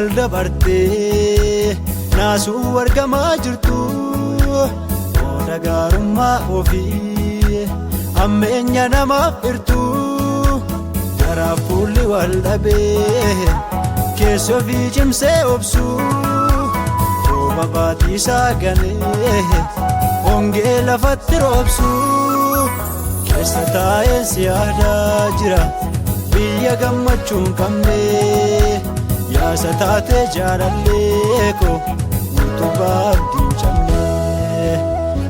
wal dabartee naasuu argamaa jirtu oda gaarummaa ofii ammeenya namaaf irtu garaaf fuulli wal dhabee keessa ofii cimsee obsuu rooba baatiisaa ganee hongee lafatti roobsuu keessa taa'ee si yaadaa jira biyya gammachuun qabne yaasa taatee jaalallee koo utubaa abdiin cabne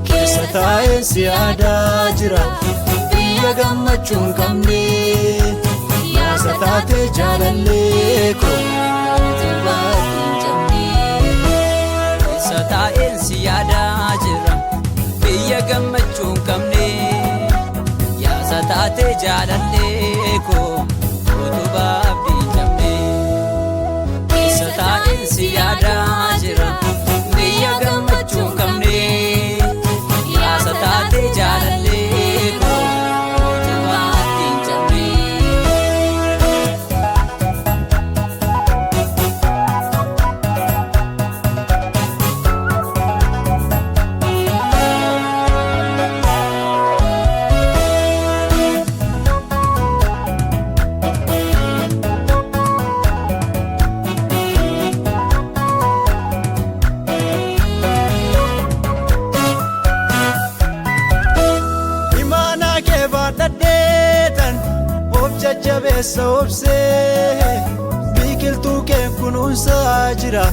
keessa taa'ee si yaadaa jira biyya gammachuun qabne yaasa taatee jaalallee koo utubaa abdiin cabne keessa taa'ee si yaadaa jira biyya gammachuun qabne yaasa taatee jaalallee koo utubaa abdiin cabne keessa taa'ee si yaadaa jira biyya gammachuun qabne yaasa taatee jaalallee koo utubaa abdiin cabne. jajjabeessa obsee biqiltuu kee kunuunsaa jira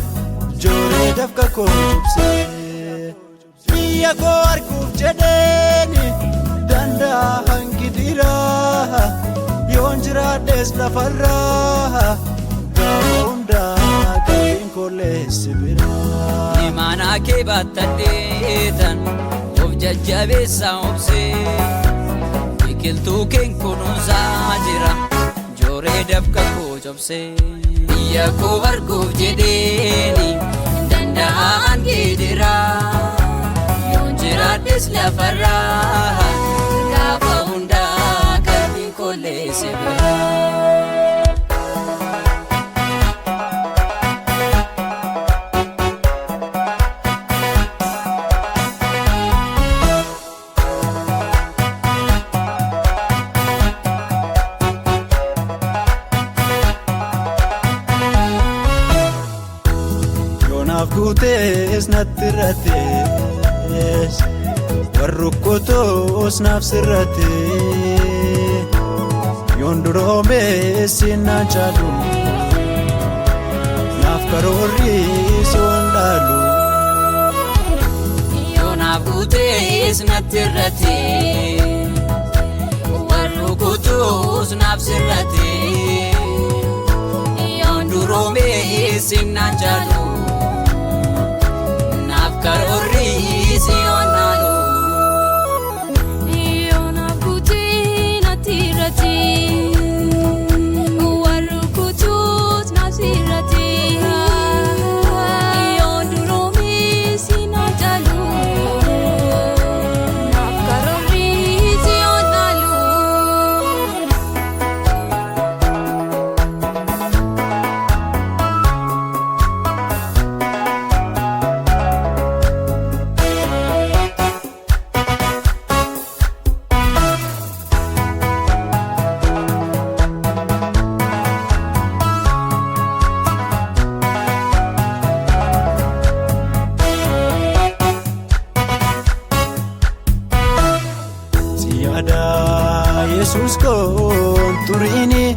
jooree dafqa koo cubsee biyya koo arguuf jedheeni danda'a hangi dhiiraa yoon jiraadhees lafarraa gaafa hundaa qalbiin kolleessi biraa imaanaa kee baattadheetan of jajjabeessa obsee biqiltuu kee kunuunsaa jira jooree dafqa koo cobsee biyya koo arguuf jedheeni danda'a hangi dhiiraa yoon jiraadhees lafarraa gaafa hundaa qalbiin kolleessi biraa. Guutees natti irratees warrukkutoos naaf sirratee yoon duroomees sinnaan caalu naaf karoorriis yoon dhaalu yoonaaf guutees natti irratee warrukkutoos naaf sirratee yoon duroomees sinnaan caalu karorris yoonaalu yoonaaf guutii natti irratee warrukkutuus naaf sirratee yoon duroomees sinnaan caalu naaf karorris yoonaalu. Yesus koon turiini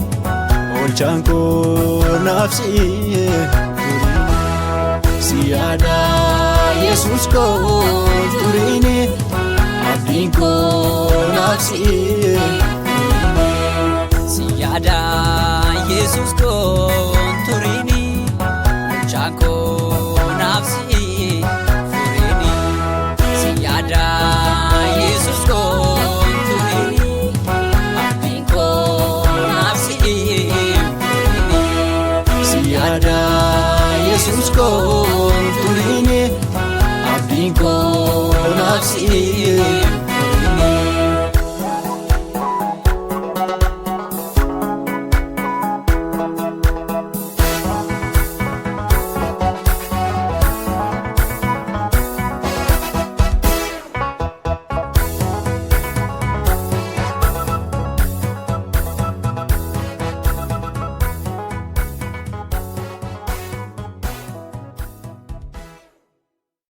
olchaan koo naaf si'ee turiini si yaada Yesus koon turiini abdiin koo naaf si'ee si yaada Yesus koon turiini olchaan koo naaf si'ee.